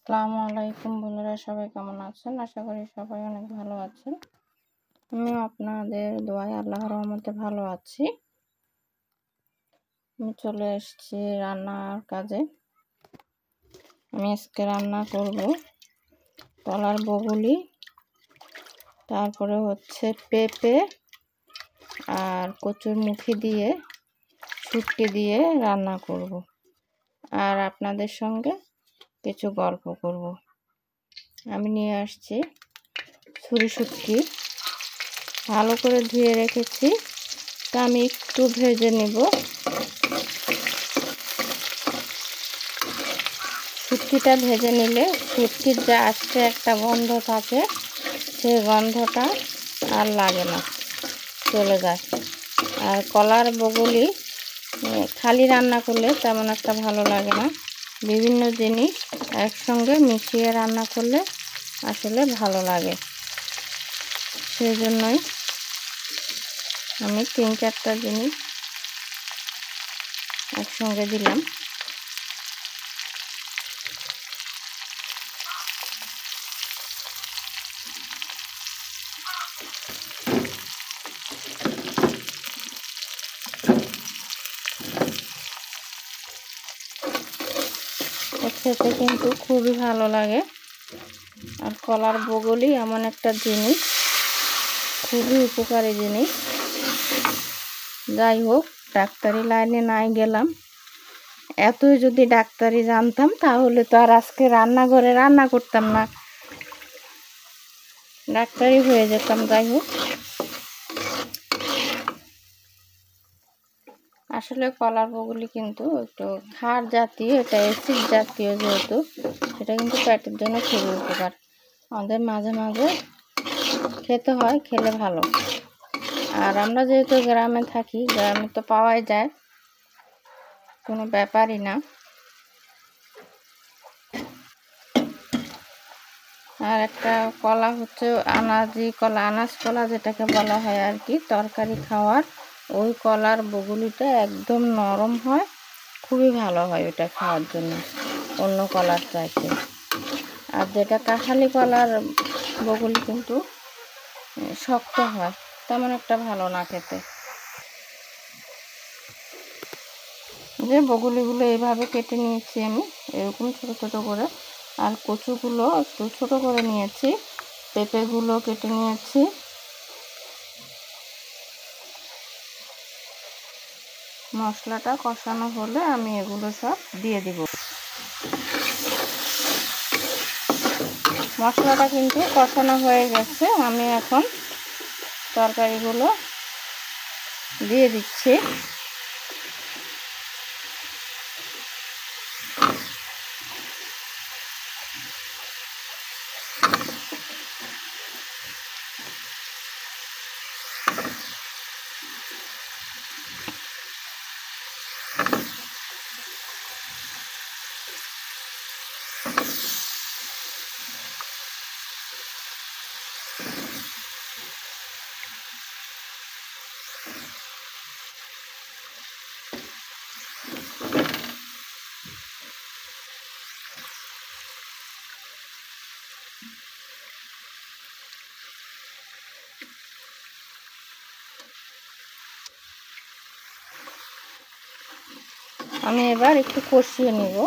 আসসালামু আলাইকুম বন্ধুরা, সবাই কেমন আছেন? আশা করি সবাই অনেক ভালো আছেন। আমিও আপনাদের দোয়ায় আল্লাহর রহমতে ভালো আছি। আমি চলে এসেছি রান্নার কাজে। আমি আজকে রান্না করব কলার বগুলি, তারপরে হচ্ছে পেঁপে আর কচুর মুখি দিয়ে শুটকি দিয়ে রান্না করব, আর আপনাদের সঙ্গে কিছু গল্প করব। আমি নিয়ে আসছি ছুরি শুটকি, ভালো করে ধুয়ে রেখেছি। তা আমি একটু ভেজে নেব। শুটকিটা ভেজে নিলে শুটকির যে আজকে একটা গন্ধ থাকে, সেই গন্ধটা আর লাগে না, চলে যায়। আর কলার বগুলি খালি রান্না করলে তেমন একটা ভালো লাগে না, বিভিন্ন জিনিস একসঙ্গে মিশিয়ে রান্না করলে আসলে ভালো লাগে। সেই জন্যই আমি 3-4টা জিনিস একসঙ্গে দিলাম। খেতে কিন্তু খুবই ভালো লাগে। আর কলার বগুলি এমন একটা জিনিস, খুবই উপকারী জিনিস। যাই হোক, ডাক্তারি লাইনে নাই গেলাম। এতই যদি ডাক্তারি জানতাম তাহলে তো আর আজকে রান্নাঘরে রান্না করতাম না, ডাক্তারি হয়ে যেতাম। যাই হোক, আসলে কলার বগুলি কিন্তু একটু ক্ষার জাতীয়, এটা অ্যাসিড জাতীয়, যেহেতু সেটা কিন্তু পেটের জন্য খুবই উপকার। আমাদের মাঝে মাঝে খেতে হয়, খেলে ভালো। আর আমরা যেহেতু গ্রামে থাকি, গ্রামে তো পাওয়াই যায়, কোনো ব্যাপারই না। আর একটা কলা হচ্ছে আনাজি কলা, আনাজ কলা যেটাকে বলা হয় আর কি, তরকারি খাওয়ার। ওই কলার বগুলিটা একদম নরম হয়, খুবই ভালো হয় ওটা খাওয়ার জন্য অন্য কলার চাইতে। আর যেটা কাঁঠালি কলার বগুলি কিন্তু শক্ত হয়, তেমন একটা ভালো না খেতে। যে বগুলিগুলো এইভাবে কেটে নিয়েছি আমি, এরকম ছোট ছোট করে। আর কচুগুলো একটু ছোট করে নিয়েছি, পেঁপেগুলো কেটে নিয়েছি। মশলাটা কষানো হলে আমি এগুলো সব দিয়ে দিব। মশলাটা কিন্তু কষানো হয়ে গেছে, আমি এখন তরকারিগুলো দিয়ে দিচ্ছি। আমি এবার একটু কষিয়ে নেব।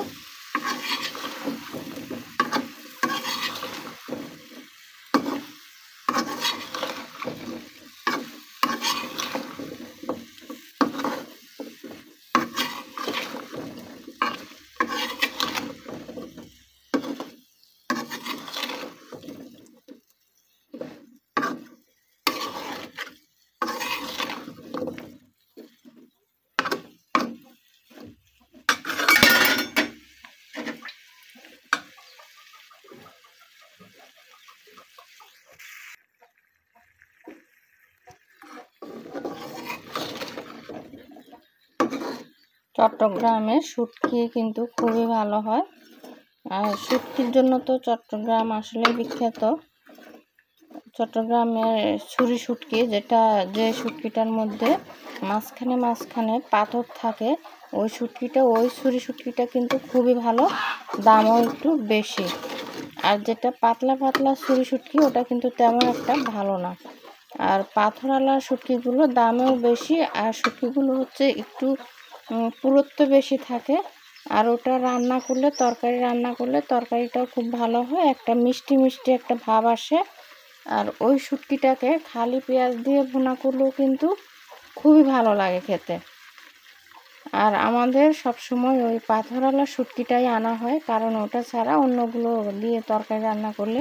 চট্টগ্রামের শুটকি কিন্তু খুবই ভালো হয়। আর শুটকির জন্য তো চট্টগ্রাম আসলে বিখ্যাত। চট্টগ্রামের ছুরি শুটকি, যেটা যে শুটকিটার মধ্যে মাঝখানে মাঝখানে পাথর থাকে, ওই শুটকিটা, ওই ছুরি শুটকিটা কিন্তু খুবই ভালো, দামও একটু বেশি। আর যেটা পাতলা পাতলা ছুরি শুটকি ওটা কিন্তু তেমন একটা ভালো না। আর পাথরওয়ালা শুটকিগুলো দামেও বেশি, আর শুটকিগুলো হচ্ছে একটু পুরুত্ব বেশি থাকে। আর ওটা রান্না করলে, তরকারি রান্না করলে তরকারিটাও খুব ভালো হয়, একটা মিষ্টি মিষ্টি একটা ভাব আসে। আর ওই শুটকিটাকে খালি পেঁয়াজ দিয়ে ভুনা করলেও কিন্তু খুবই ভালো লাগে খেতে। আর আমাদের সবসময় ওই পাথরওয়ালা শুটকিটাই আনা হয়, কারণ ওটা ছাড়া অন্যগুলো দিয়ে তরকারি রান্না করলে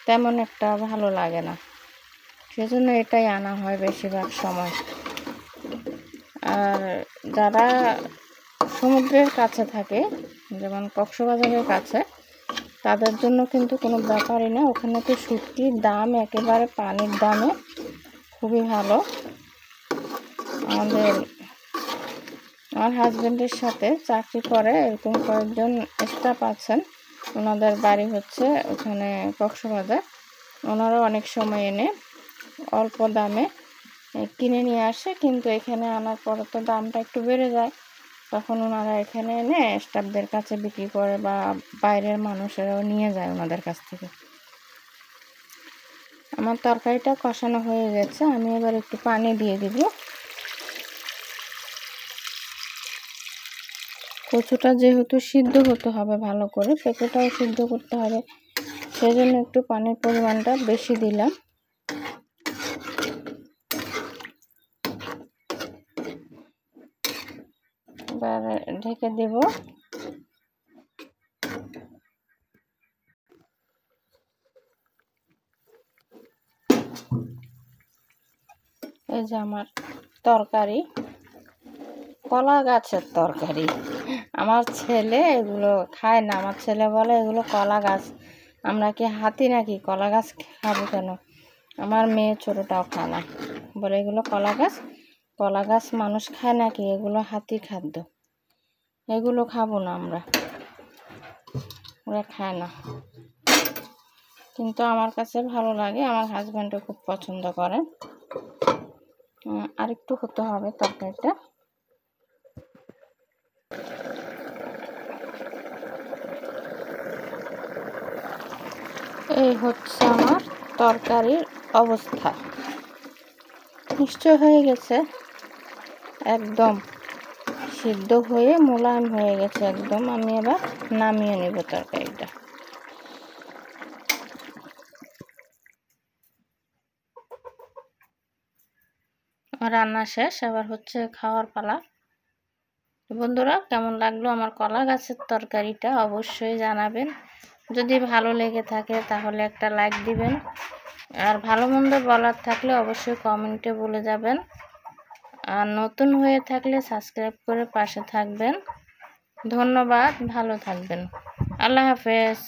তেমন একটা ভালো লাগে না, সেজন্য এটাই আনা হয় বেশিরভাগ সময়। আর যারা সমুদ্রের কাছে থাকে, যেমন কক্সবাজারের কাছে, তাদের জন্য কিন্তু কোনো ব্যাপারই না। ওখানে তো শুটকির দাম একেবারে পানির দামে, খুবই ভালো। আমার হাজব্যান্ডের সাথে চাকরি করে এরকম কয়েকজন স্টাফ আছেন, ওনাদের বাড়ি হচ্ছে ওখানে কক্সবাজার। ওনারা অনেক সময় এনে অল্প দামে কিনে নিয়ে আসে, কিন্তু এখানে আনার পরে তো দামটা একটু বেড়ে যায়, তখন ওনারা এখানে এনে স্টাফদের কাছে বিক্রি করে, বা বাইরের মানুষেরাও নিয়ে যায় ওনাদের কাছ থেকে। আমার তরকারিটা কষানো হয়ে গেছে, আমি এবার একটু পানি দিয়ে দিব। কচুটা যেহেতু সিদ্ধ হতে হবে ভালো করে, পেঁপেটাও সিদ্ধ করতে হবে, সেজন্য একটু পানির পরিমাণটা বেশি দিলাম। এবার ঢেকে দেব। এই যে আমার তরকারি, কলা গাছের তরকারি। আমার ছেলে এগুলো খায় না, আমার ছেলে বলে এগুলো কলা গাছ, আমরা কি হাতি নাকি কলা গাছ খাবো কেন। আমার মেয়ে ছোটোটাও খায় না, বলে এগুলো কলা গাছ, কলা গাছ মানুষ খায় নাকি, এগুলো হাতির খাদ্য, এগুলো খাবো না আমরা, ওরা খায় না। কিন্তু আমার কাছে ভালো লাগে, আমার হাজব্যান্ডও খুব পছন্দ করে। আর একটু হতে হবে তরকারিটা। এই হচ্ছে আমার তরকারির অবস্থা, নিশ্চয় হয়ে গেছে, একদম সিদ্ধ হয়ে মোলায়েম হয়ে গেছে একদম। আমি এবার নামিয়ে নেব তরকারিটা। রান্না শেষ, এবার হচ্ছে খাওয়ার পালা। বন্ধুরা, কেমন লাগলো আমার কলা গাছের তরকারিটা অবশ্যই জানাবেন। যদি ভালো লেগে থাকে তাহলে একটা লাইক দিবেন, আর ভালো মন্দ বলার থাকলে অবশ্যই কমেন্টে বলে যাবেন। আর নতুন হয়ে থাকলে সাবস্ক্রাইব করে পাশে থাকবেন। ধন্যবাদ, ভালো থাকবেন, আল্লাহ হাফেজ।